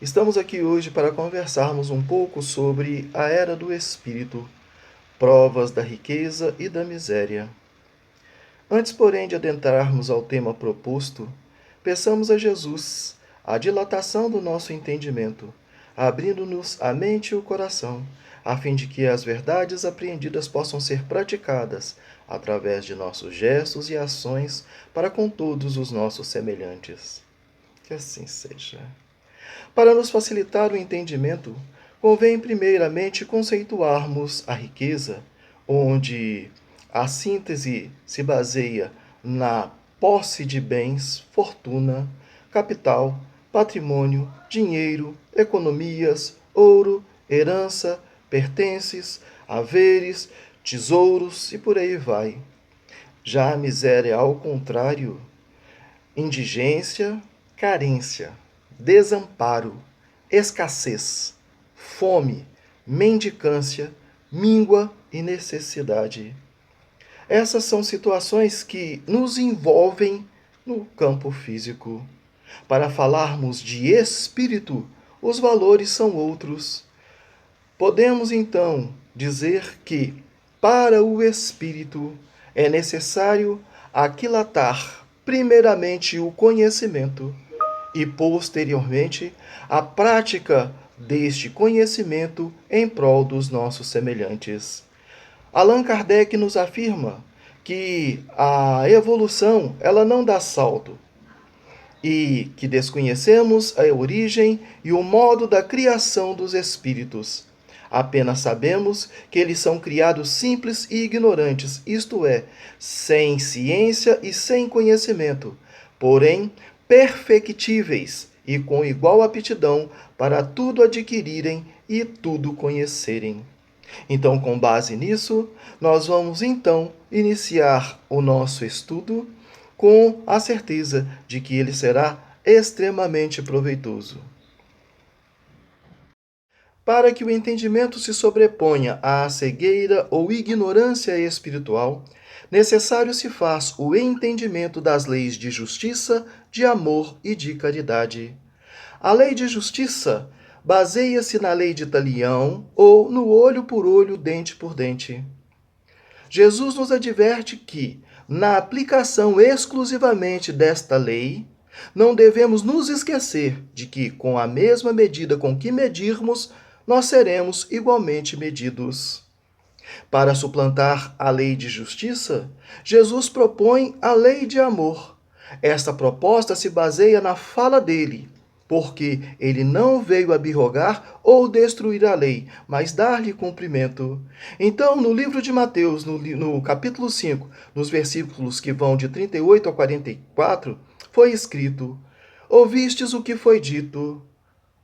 Estamos aqui hoje para conversarmos um pouco sobre a era do espírito, provas da riqueza e da miséria. Antes, porém, de adentrarmos ao tema proposto, peçamos a Jesus a dilatação do nosso entendimento, abrindo-nos a mente e o coração, a fim de que as verdades apreendidas possam ser praticadas através de nossos gestos e ações para com todos os nossos semelhantes. Que assim seja. Para nos facilitar o entendimento, convém primeiramente conceituarmos a riqueza, onde a síntese se baseia na posse de bens, fortuna, capital, patrimônio, dinheiro, economias, ouro, herança, pertences, haveres, tesouros e por aí vai. Já a miséria, ao contrário, indigência, carência, desamparo, escassez, fome, mendicância, míngua e necessidade. Essas são situações que nos envolvem no campo físico. Para falarmos de espírito, os valores são outros. Podemos então dizer que, para o espírito, é necessário aquilatar primeiramente o conhecimento e, posteriormente, a prática deste conhecimento em prol dos nossos semelhantes. Allan Kardec nos afirma que a evolução ela não dá salto e que desconhecemos a origem e o modo da criação dos espíritos. Apenas sabemos que eles são criados simples e ignorantes, isto é, sem ciência e sem conhecimento, porém perfectíveis e com igual aptidão para tudo adquirirem e tudo conhecerem. Então, com base nisso, nós vamos então iniciar o nosso estudo com a certeza de que ele será extremamente proveitoso. Para que o entendimento se sobreponha à cegueira ou ignorância espiritual, necessário se faz o entendimento das leis de justiça, de amor e de caridade. A lei de justiça baseia-se na lei de Talião ou no olho por olho, dente por dente. Jesus nos adverte que, na aplicação exclusivamente desta lei, não devemos nos esquecer de que, com a mesma medida com que medirmos, nós seremos igualmente medidos. Para suplantar a lei de justiça, Jesus propõe a lei de amor. Esta proposta se baseia na fala dele, porque ele não veio abrogar ou destruir a lei, mas dar-lhe cumprimento. Então, no livro de Mateus, no capítulo 5, nos versículos que vão de 38 a 44, foi escrito: Ouvistes o que foi dito,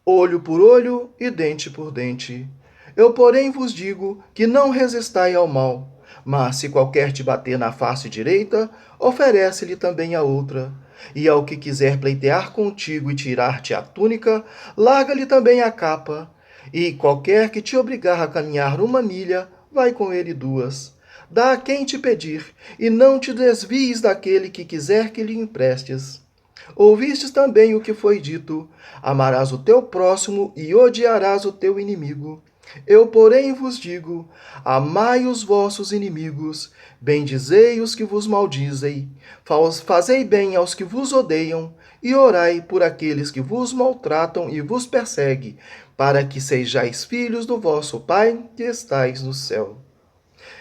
olho por olho e dente por dente. Eu, porém, vos digo que não resistai ao mal, mas se qualquer te bater na face direita, oferece-lhe também a outra. E ao que quiser pleitear contigo e tirar-te a túnica, larga-lhe também a capa. E qualquer que te obrigar a caminhar 1 milha, vai com ele 2. Dá a quem te pedir, e não te desvies daquele que quiser que lhe emprestes. Ouvistes também o que foi dito: amarás o teu próximo e odiarás o teu inimigo. Eu, porém, vos digo: amai os vossos inimigos, bendizei os que vos maldizem, fazei bem aos que vos odeiam, e orai por aqueles que vos maltratam e vos perseguem, para que sejais filhos do vosso Pai que estais no céu.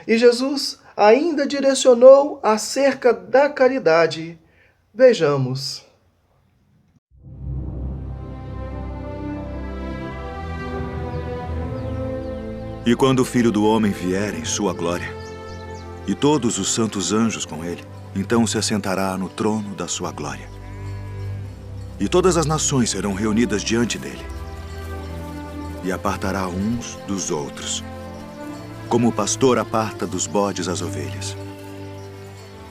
E Jesus ainda direcionou acerca da caridade. Vejamos. E quando o Filho do Homem vier em sua glória, e todos os santos anjos com ele, então se assentará no trono da sua glória. E todas as nações serão reunidas diante dele. E apartará uns dos outros, como o pastor aparta dos bodes as ovelhas.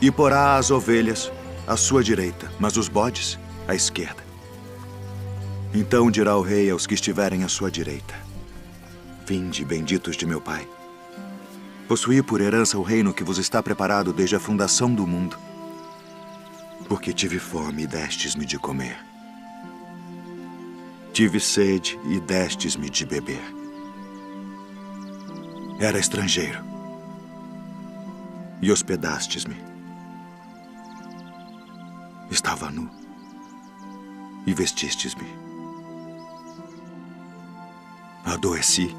E porá as ovelhas à sua direita, mas os bodes à esquerda. Então dirá o rei aos que estiverem à sua direita: Vinde, benditos de meu Pai. Possuí por herança o reino que vos está preparado desde a fundação do mundo. Porque tive fome e destes-me de comer. Tive sede e destes-me de beber. Era estrangeiro e hospedastes-me. Estava nu e vestistes-me. Adoeci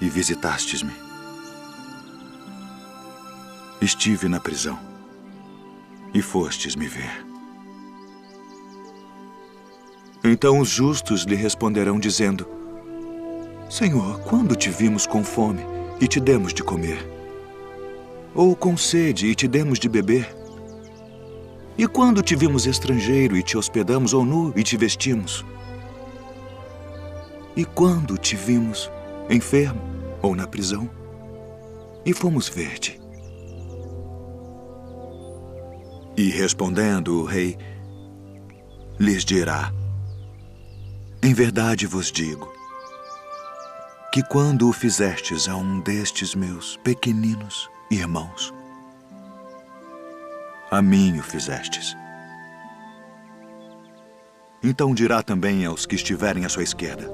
e visitastes-me. Estive na prisão e fostes me ver. Então os justos lhe responderão dizendo: Senhor, quando te vimos com fome e te demos de comer? Ou com sede e te demos de beber? E quando te vimos estrangeiro e te hospedamos, ou nu e te vestimos? E quando te vimos enfermo ou na prisão e fomos ver-te? E respondendo o rei, lhes dirá: Em verdade vos digo que quando o fizestes a um destes meus pequeninos irmãos, a mim o fizestes. Então dirá também aos que estiverem à sua esquerda: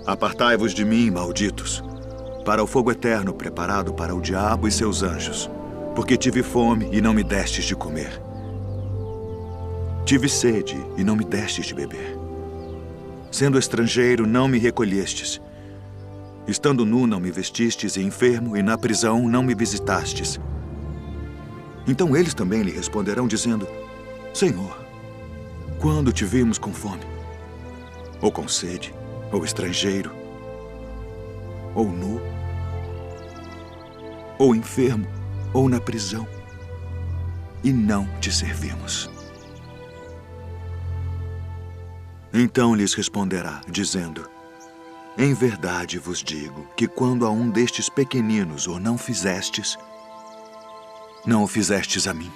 Apartai-vos de mim, malditos, para o fogo eterno preparado para o diabo e seus anjos, porque tive fome e não me destes de comer. Tive sede e não me destes de beber. Sendo estrangeiro, não me recolhestes. Estando nu, não me vestistes, e enfermo, e na prisão, não me visitastes. Então eles também lhe responderão, dizendo: Senhor, quando te vimos com fome, ou com sede, ou estrangeiro, ou nu, ou enfermo, ou na prisão, e não te servimos? Então lhes responderá, dizendo: Em verdade vos digo que quando a um destes pequeninos o não fizestes, não o fizestes a mim.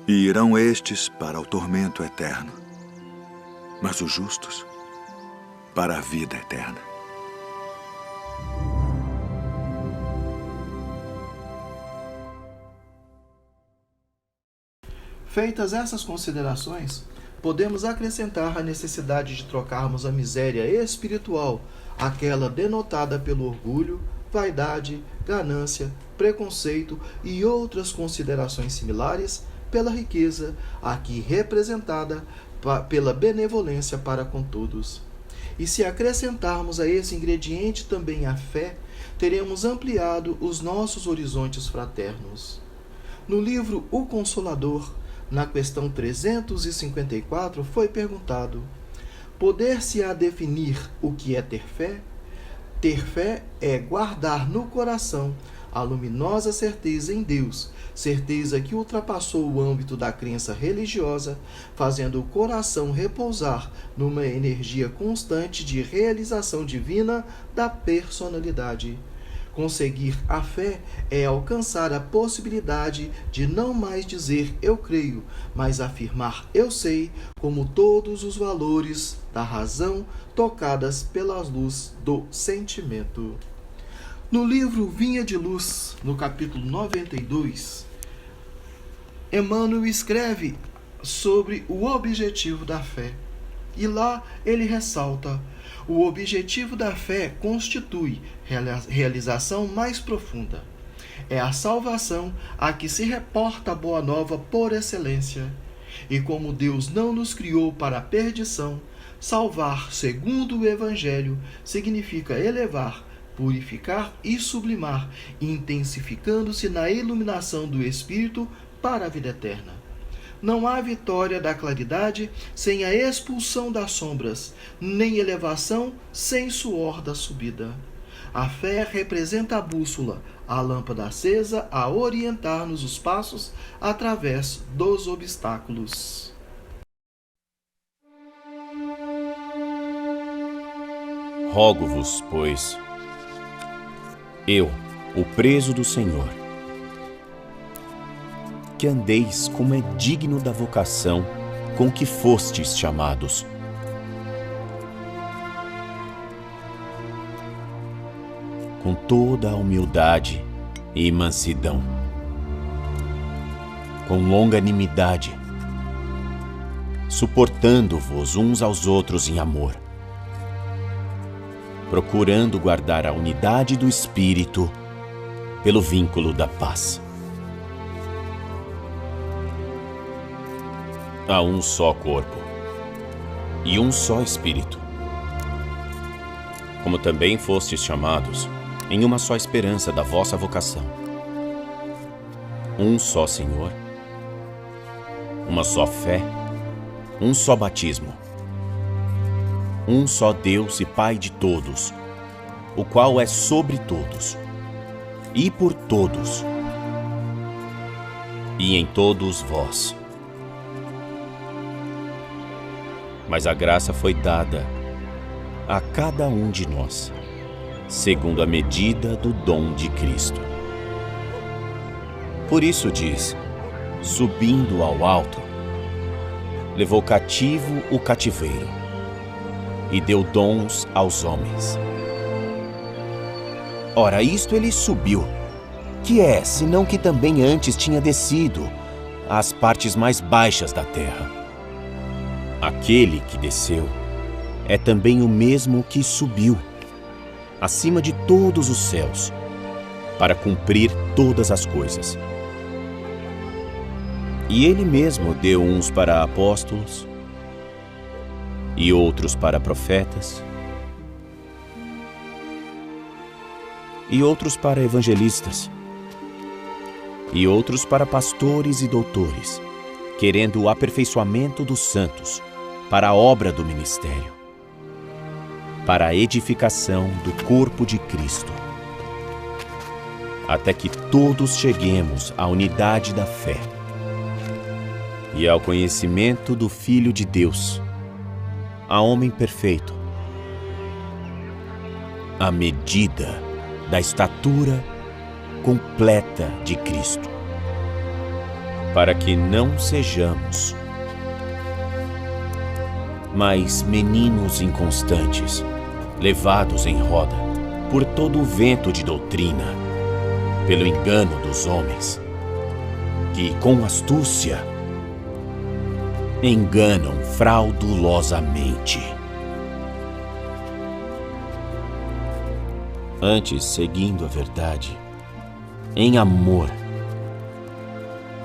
E irão estes para o tormento eterno, mas os justos para a vida eterna. Feitas essas considerações, podemos acrescentar a necessidade de trocarmos a miséria espiritual, aquela denotada pelo orgulho, vaidade, ganância, preconceito e outras considerações similares, pela riqueza, aqui representada pela benevolência para com todos. E se acrescentarmos a esse ingrediente também a fé, teremos ampliado os nossos horizontes fraternos. No livro O Consolador, na questão 354, foi perguntado: poder-se-á definir o que é ter fé? Ter fé é guardar no coração a luminosa certeza em Deus, certeza que ultrapassou o âmbito da crença religiosa, fazendo o coração repousar numa energia constante de realização divina da personalidade. Conseguir a fé é alcançar a possibilidade de não mais dizer eu creio, mas afirmar eu sei, como todos os valores da razão tocadas pela luz do sentimento. No livro Vinha de Luz, no capítulo 92, Emmanuel escreve sobre o objetivo da fé. E lá ele ressalta: o objetivo da fé constitui realização mais profunda. É a salvação a que se reporta a boa nova por excelência. E como Deus não nos criou para a perdição, salvar, segundo o Evangelho, significa elevar, purificar e sublimar, intensificando-se na iluminação do Espírito para a vida eterna. Não há vitória da claridade sem a expulsão das sombras, nem elevação sem suor da subida. A fé representa a bússola, a lâmpada acesa a orientar-nos os passos através dos obstáculos. Rogo-vos, pois, eu, o preso do Senhor, que andeis como é digno da vocação com que fostes chamados. Com toda a humildade e mansidão, com longanimidade, suportando-vos uns aos outros em amor, procurando guardar a unidade do Espírito pelo vínculo da paz. Há um só corpo e um só Espírito, como também fostes chamados em uma só esperança da vossa vocação. Um só Senhor, uma só fé, um só batismo, um só Deus e Pai de todos, o qual é sobre todos, e por todos, e em todos vós. Mas a graça foi dada a cada um de nós, segundo a medida do dom de Cristo. Por isso diz: subindo ao alto, levou cativo o cativeiro e deu dons aos homens. Ora, isto ele subiu, que é, senão que também antes tinha descido às partes mais baixas da terra. Aquele que desceu é também o mesmo que subiu acima de todos os céus, para cumprir todas as coisas. E ele mesmo deu uns para apóstolos, e outros para profetas, e outros para evangelistas, e outros para pastores e doutores, querendo o aperfeiçoamento dos santos, para a obra do ministério, para a edificação do corpo de Cristo, até que todos cheguemos à unidade da fé e ao conhecimento do Filho de Deus, a homem perfeito, à medida da estatura completa de Cristo, para que não sejamos mais meninos inconstantes, levados em roda por todo o vento de doutrina, pelo engano dos homens, que com astúcia enganam fraudulosamente. Antes, seguindo a verdade, em amor,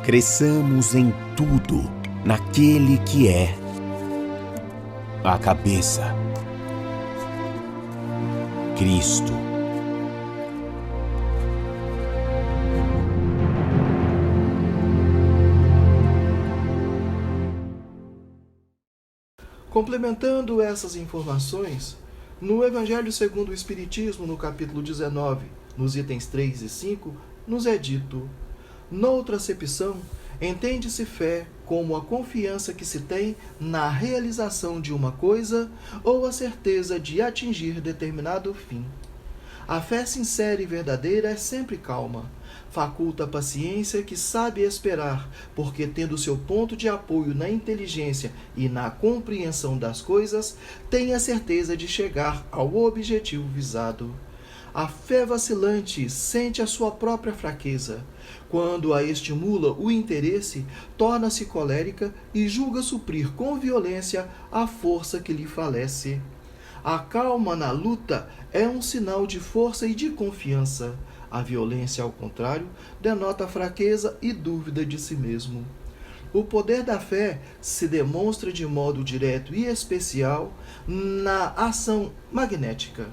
cresçamos em tudo naquele que é a cabeça, Cristo. Complementando essas informações, no Evangelho segundo o Espiritismo, no capítulo 19, nos itens 3 e 5, nos é dito: noutra acepção, entende-se fé como a confiança que se tem na realização de uma coisa ou a certeza de atingir determinado fim. A fé sincera e verdadeira é sempre calma, faculta a paciência que sabe esperar, porque tendo seu ponto de apoio na inteligência e na compreensão das coisas, tem a certeza de chegar ao objetivo visado. A fé vacilante sente a sua própria fraqueza. Quando a estimula o interesse, torna-se colérica e julga suprir com violência a força que lhe falece. A calma na luta é um sinal de força e de confiança. A violência, ao contrário, denota fraqueza e dúvida de si mesmo. O poder da fé se demonstra de modo direto e especial na ação magnética.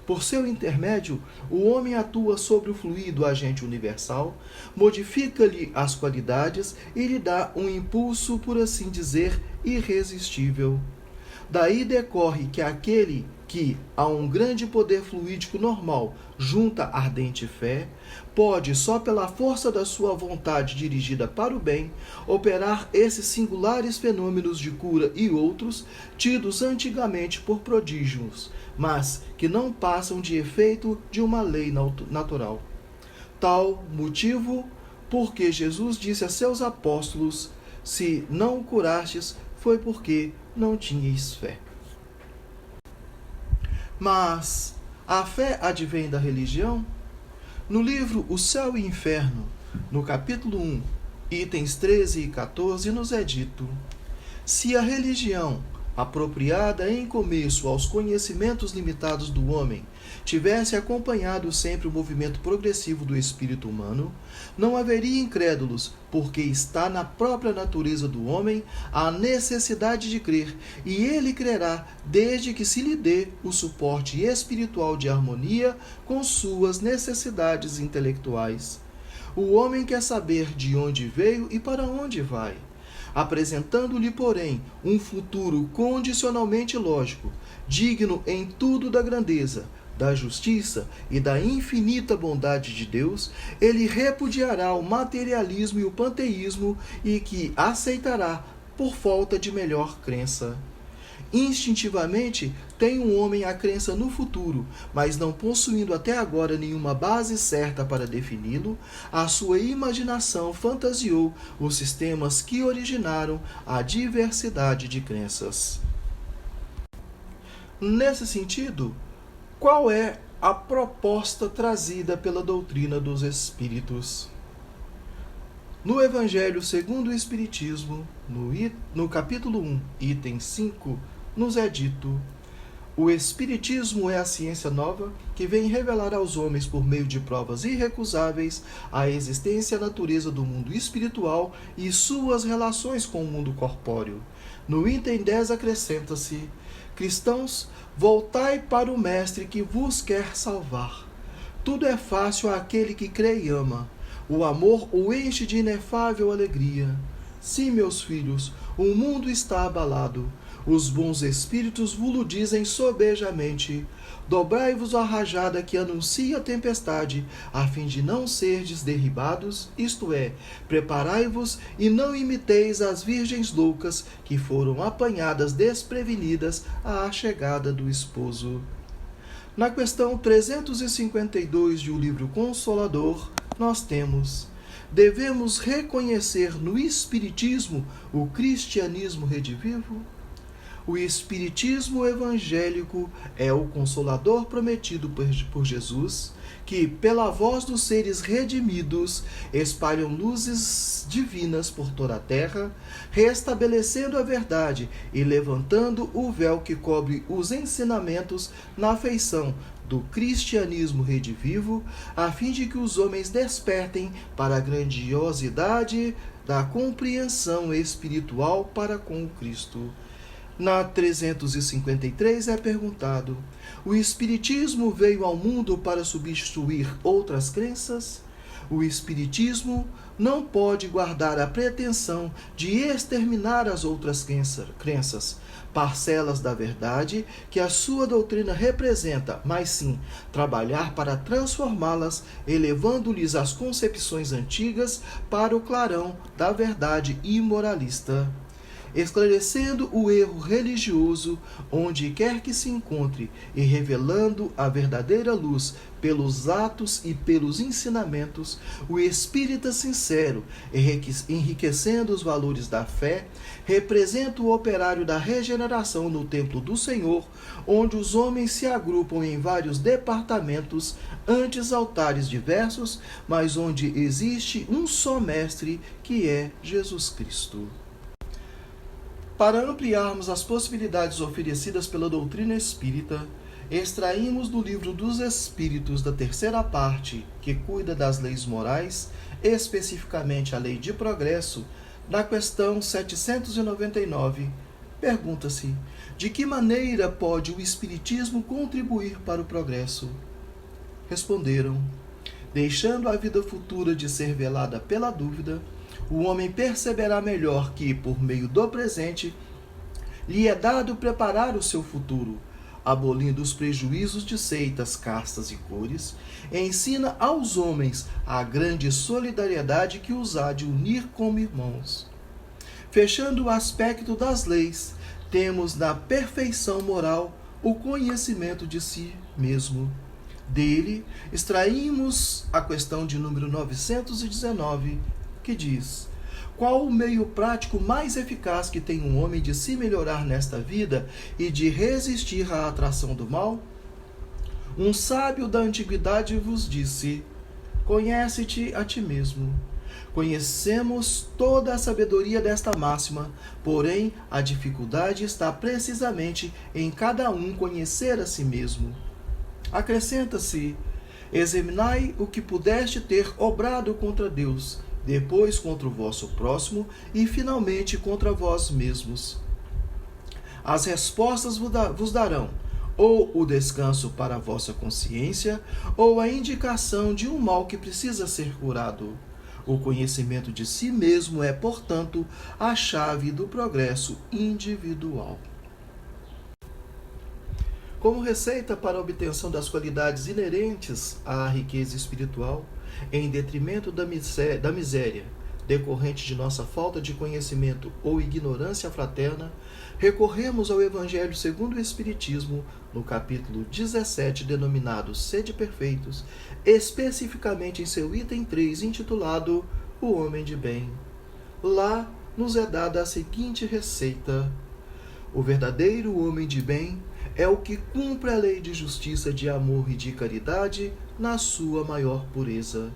Por seu intermédio, o homem atua sobre o fluido agente universal, modifica-lhe as qualidades e lhe dá um impulso, por assim dizer, irresistível. Daí decorre que aquele que, a um grande poder fluídico normal, junta ardente fé, pode, só pela força da sua vontade dirigida para o bem, operar esses singulares fenômenos de cura e outros, tidos antigamente por prodígios, mas que não passam de efeito de uma lei natural. Tal motivo, porque Jesus disse a seus apóstolos: se não o curastes, foi porque não tinhais fé. Mas a fé advém da religião? No livro O Céu e Inferno, no capítulo 1, itens 13 e 14, nos é dito: Se a religião, apropriada em começo aos conhecimentos limitados do homem, tivesse acompanhado sempre o movimento progressivo do espírito humano, não haveria incrédulos, porque está na própria natureza do homem a necessidade de crer, e ele crerá desde que se lhe dê o suporte espiritual de harmonia com suas necessidades intelectuais. O homem quer saber de onde veio e para onde vai, apresentando-lhe, porém, um futuro condicionalmente lógico, digno em tudo da grandeza, da justiça e da infinita bondade de Deus. Ele repudiará o materialismo e o panteísmo e que aceitará por falta de melhor crença. Instintivamente, tem um homem a crença no futuro, mas não possuindo até agora nenhuma base certa para defini-lo, a sua imaginação fantasiou os sistemas que originaram a diversidade de crenças. Nesse sentido, qual é a proposta trazida pela doutrina dos Espíritos? No Evangelho segundo o Espiritismo, no capítulo 1, item 5, nos é dito: o Espiritismo é a ciência nova que vem revelar aos homens, por meio de provas irrecusáveis, a existência e a natureza do mundo espiritual e suas relações com o mundo corpóreo. No item 10 acrescenta-se: cristãos, voltai para o Mestre que vos quer salvar. Tudo é fácil àquele que crê e ama. O amor o enche de inefável alegria. Sim, meus filhos, o mundo está abalado. Os bons espíritos vos dizem sobejamente: dobrai-vos a rajada que anuncia a tempestade, a fim de não serdes derribados, isto é, preparai-vos e não imiteis as virgens loucas que foram apanhadas desprevenidas à chegada do esposo. Na questão 352 de O Livro Consolador, nós temos: devemos reconhecer no Espiritismo o cristianismo redivivo? O Espiritismo evangélico é o Consolador prometido por Jesus, que, pela voz dos seres redimidos, espalham luzes divinas por toda a terra, restabelecendo a verdade e levantando o véu que cobre os ensinamentos na feição do cristianismo redivivo, a fim de que os homens despertem para a grandiosidade da compreensão espiritual para com o Cristo. Na 353 é perguntado: o Espiritismo veio ao mundo para substituir outras crenças? O Espiritismo não pode guardar a pretensão de exterminar as outras crenças, parcelas da verdade que a sua doutrina representa, mas sim trabalhar para transformá-las, elevando-lhes as concepções antigas para o clarão da verdade imoralista, esclarecendo o erro religioso onde quer que se encontre e revelando a verdadeira luz pelos atos e pelos ensinamentos. O espírita sincero, enriquecendo os valores da fé, representa o operário da regeneração no templo do Senhor, onde os homens se agrupam em vários departamentos, antes altares diversos, mas onde existe um só mestre, que é Jesus Cristo. Para ampliarmos as possibilidades oferecidas pela doutrina espírita, extraímos do Livro dos Espíritos, da terceira parte, que cuida das leis morais, especificamente a lei de progresso, na questão 799, pergunta-se: de que maneira pode o Espiritismo contribuir para o progresso? Responderam: deixando a vida futura de ser velada pela dúvida, o homem perceberá melhor que, por meio do presente, lhe é dado preparar o seu futuro, abolindo os prejuízos de seitas, castas e cores, ensina aos homens a grande solidariedade que os há de unir como irmãos. Fechando o aspecto das leis, temos na perfeição moral o conhecimento de si mesmo. Dele, extraímos a questão de número 919, que diz: qual o meio prático mais eficaz que tem um homem de se melhorar nesta vida e de resistir à atração do mal? Um sábio da antiguidade vos disse: conhece-te a ti mesmo. Conhecemos toda a sabedoria desta máxima, porém a dificuldade está precisamente em cada um conhecer a si mesmo. Acrescenta-se: examinai o que pudeste ter obrado contra Deus, depois contra o vosso próximo e finalmente contra vós mesmos. As respostas vos darão ou o descanso para a vossa consciência, ou a indicação de um mal que precisa ser curado. O conhecimento de si mesmo é, portanto, a chave do progresso individual. Como receita para a obtenção das qualidades inerentes à riqueza espiritual, em detrimento da miséria decorrente de nossa falta de conhecimento ou ignorância fraterna, recorremos ao Evangelho segundo o Espiritismo, no capítulo 17, denominado Sede Perfeitos, especificamente em seu item 3, intitulado O Homem de Bem. Lá nos é dada a seguinte receita: o verdadeiro homem de bem é o que cumpre a lei de justiça, de amor e de caridade na sua maior pureza.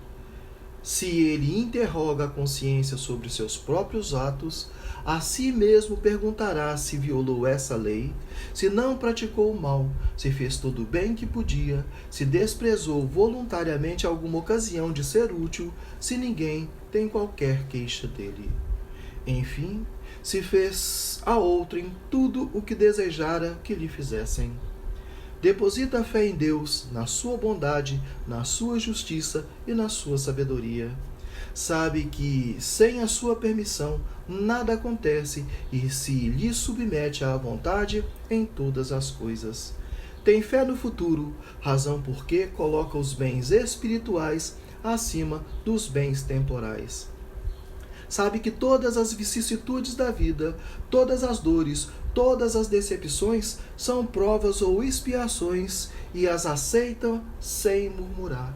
Se ele interroga a consciência sobre seus próprios atos, a si mesmo perguntará se violou essa lei, se não praticou o mal, se fez todo o bem que podia, se desprezou voluntariamente alguma ocasião de ser útil, se ninguém tem qualquer queixa dele. Enfim, se fez a outrem tudo o que desejara que lhe fizessem. Deposita a fé em Deus, na sua bondade, na sua justiça e na sua sabedoria. Sabe que, sem a sua permissão, nada acontece e se lhe submete à vontade em todas as coisas. Tem fé no futuro, razão porque coloca os bens espirituais acima dos bens temporais. Sabe que todas as vicissitudes da vida, todas as dores, todas as decepções são provas ou expiações e as aceita sem murmurar.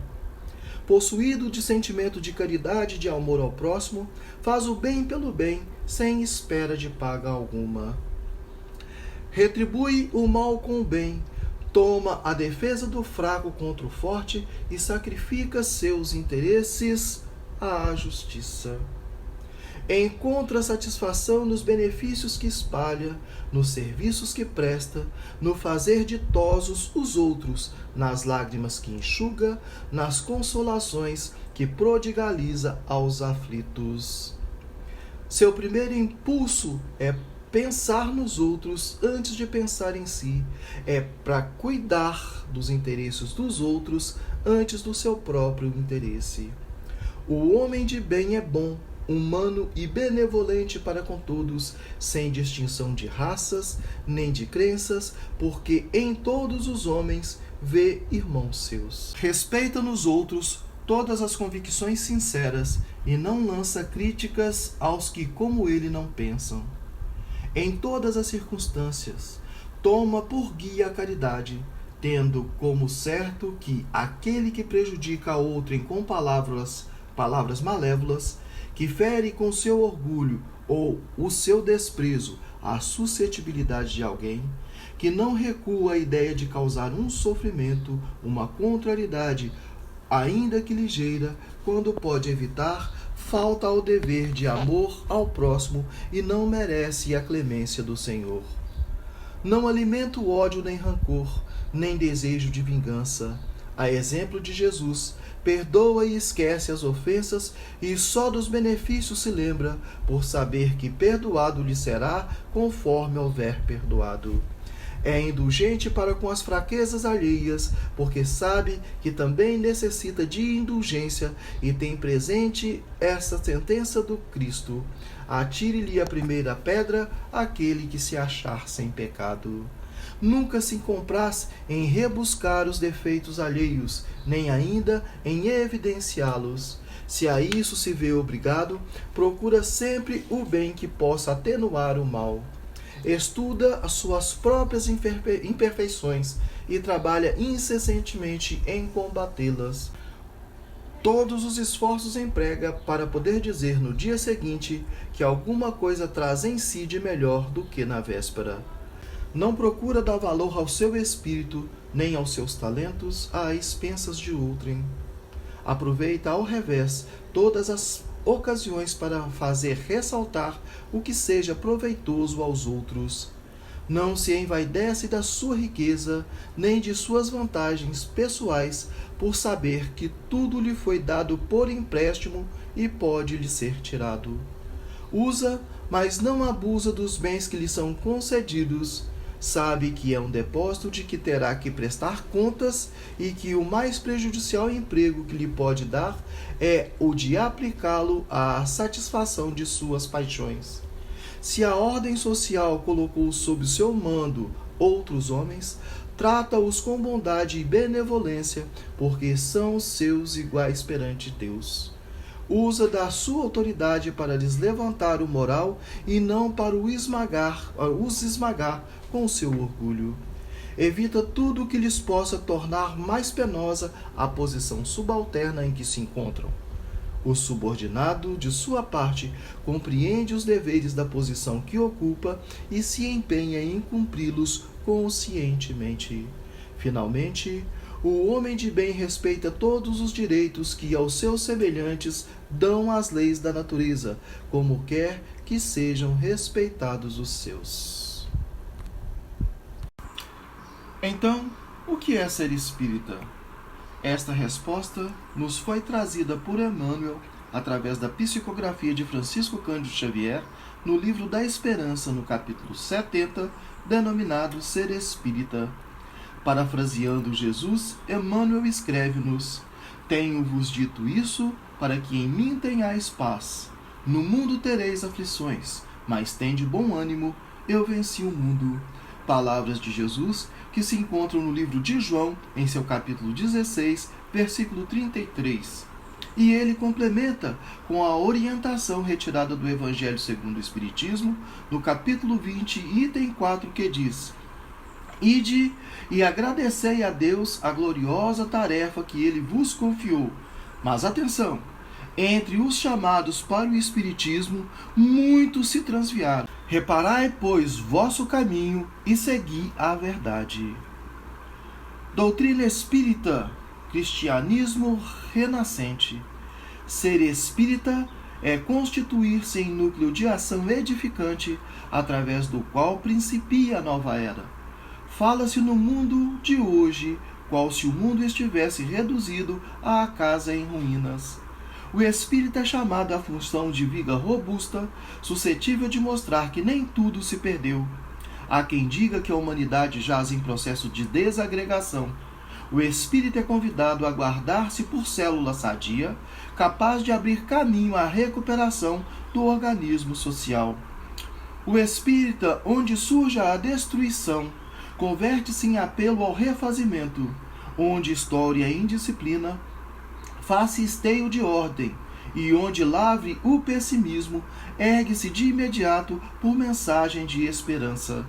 Possuído de sentimento de caridade e de amor ao próximo, faz o bem pelo bem, sem espera de paga alguma. Retribui o mal com o bem, toma a defesa do fraco contra o forte e sacrifica seus interesses à justiça. Encontra satisfação nos benefícios que espalha, nos serviços que presta, no fazer ditosos os outros, nas lágrimas que enxuga, nas consolações que prodigaliza aos aflitos. Seu primeiro impulso é pensar nos outros antes de pensar em si, é para cuidar dos interesses dos outros antes do seu próprio interesse. O homem de bem é bom, humano e benevolente para com todos, sem distinção de raças, nem de crenças, porque em todos os homens vê irmãos seus. Respeita nos outros todas as convicções sinceras e não lança críticas aos que como ele não pensam. Em todas as circunstâncias, toma por guia a caridade, tendo como certo que aquele que prejudica a outrem com palavras malévolas, que fere com seu orgulho ou o seu desprezo a suscetibilidade de alguém, que não recua a ideia de causar um sofrimento, uma contrariedade, ainda que ligeira, quando pode evitar, falta ao dever de amor ao próximo e não merece a clemência do Senhor. Não alimenta o ódio nem rancor, nem desejo de vingança. A exemplo de Jesus, perdoa e esquece as ofensas e só dos benefícios se lembra, por saber que perdoado lhe será conforme houver perdoado. É indulgente para com as fraquezas alheias, porque sabe que também necessita de indulgência e tem presente essa sentença do Cristo: atire-lhe a primeira pedra aquele que se achar sem pecado. Nunca se compraz em rebuscar os defeitos alheios, nem ainda em evidenciá-los. Se a isso se vê obrigado, procura sempre o bem que possa atenuar o mal. Estuda as suas próprias imperfeições e trabalha incessantemente em combatê-las. Todos os esforços emprega para poder dizer no dia seguinte que alguma coisa traz em si de melhor do que na véspera. Não procura dar valor ao seu espírito, nem aos seus talentos, a expensas de outrem. Aproveita ao revés todas as ocasiões para fazer ressaltar o que seja proveitoso aos outros. Não se envaidece da sua riqueza, nem de suas vantagens pessoais, por saber que tudo lhe foi dado por empréstimo e pode lhe ser tirado. Usa, mas não abusa dos bens que lhe são concedidos. Sabe que é um depósito de que terá que prestar contas e que o mais prejudicial emprego que lhe pode dar é o de aplicá-lo à satisfação de suas paixões. Se a ordem social colocou sob seu mando outros homens, trata-os com bondade e benevolência, porque são seus iguais perante Deus. Usa da sua autoridade para lhes levantar o moral e não para os esmagar com o seu orgulho. Evita tudo o que lhes possa tornar mais penosa a posição subalterna em que se encontram. O subordinado, de sua parte, compreende os deveres da posição que ocupa e se empenha em cumpri-los conscientemente. Finalmente, o homem de bem respeita todos os direitos que aos seus semelhantes dão as leis da natureza, como quer que sejam respeitados os seus. Então, o que é ser espírita? Esta resposta nos foi trazida por Emmanuel através da psicografia de Francisco Cândido Xavier no livro da Esperança, no capítulo 70, denominado Ser Espírita. Parafraseando Jesus, Emmanuel escreve-nos: Tenho-vos dito isso para que em mim tenhais paz. No mundo tereis aflições, mas tende bom ânimo, eu venci o mundo. Palavras de Jesus que se encontram no livro de João, em seu capítulo 16, versículo 33. E ele complementa com a orientação retirada do Evangelho segundo o Espiritismo, no capítulo 20, item 4, que diz: Ide e agradecei a Deus a gloriosa tarefa que ele vos confiou. Mas atenção! Entre os chamados para o Espiritismo, muitos se transviaram. Reparai, pois, vosso caminho e segui a verdade. Doutrina espírita, cristianismo renascente. Ser espírita é constituir-se em núcleo de ação edificante, através do qual principia a nova era. Fala-se no mundo de hoje, qual se o mundo estivesse reduzido à casa em ruínas. O espírita é chamado à função de viga robusta, suscetível de mostrar que nem tudo se perdeu. Há quem diga que a humanidade jaz em processo de desagregação. O espírita é convidado a guardar-se por célula sadia, capaz de abrir caminho à recuperação do organismo social. O espírita, onde surja a destruição, converte-se em apelo ao refazimento, onde história e indisciplina faça esteio de ordem, e onde lavre o pessimismo, ergue-se de imediato por mensagem de esperança.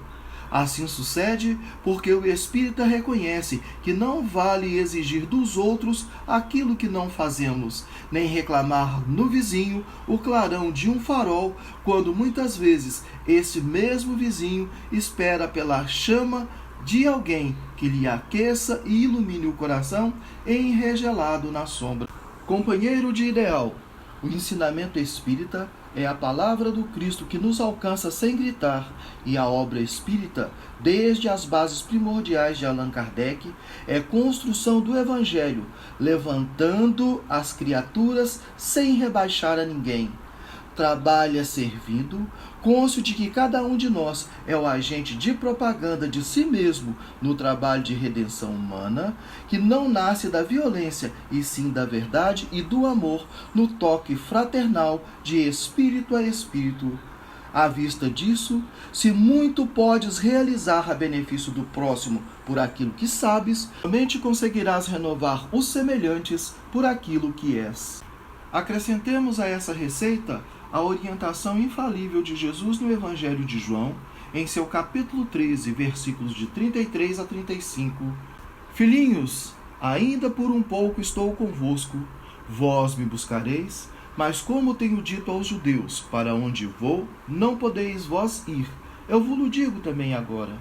Assim sucede porque o espírita reconhece que não vale exigir dos outros aquilo que não fazemos, nem reclamar no vizinho o clarão de um farol, quando muitas vezes esse mesmo vizinho espera pela chama de alguém que lhe aqueça e ilumine o coração enregelado na sombra. Companheiro de ideal, o ensinamento espírita é a palavra do Cristo que nos alcança sem gritar, e a obra espírita, desde as bases primordiais de Allan Kardec, é construção do Evangelho, levantando as criaturas sem rebaixar a ninguém. Trabalha servindo, cônscio de que cada um de nós é o agente de propaganda de si mesmo no trabalho de redenção humana, que não nasce da violência, e sim da verdade e do amor, no toque fraternal de espírito a espírito. À vista disso, se muito podes realizar a benefício do próximo por aquilo que sabes, somente conseguirás renovar os semelhantes por aquilo que és. Acrescentemos a essa receita a orientação infalível de Jesus no Evangelho de João, em seu capítulo 13, versículos de 33 a 35. Filhinhos, ainda por um pouco estou convosco, vós me buscareis, mas como tenho dito aos judeus, para onde vou, não podeis vós ir. Eu vos digo também agora.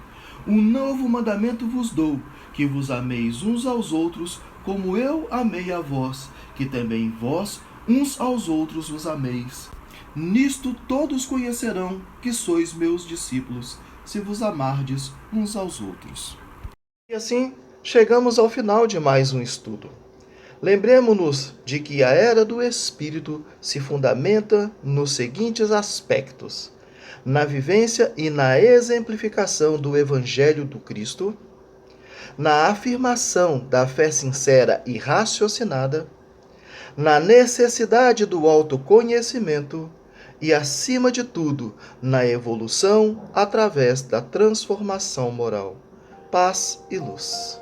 Um novo mandamento vos dou, que vos ameis uns aos outros, como eu amei a vós, que também vós uns aos outros vos ameis. Nisto todos conhecerão que sois meus discípulos, se vos amardes uns aos outros. E assim, chegamos ao final de mais um estudo. Lembremo-nos de que a era do Espírito se fundamenta nos seguintes aspectos: na vivência e na exemplificação do Evangelho do Cristo, na afirmação da fé sincera e raciocinada, na necessidade do autoconhecimento e, acima de tudo, na evolução através da transformação moral. Paz e luz.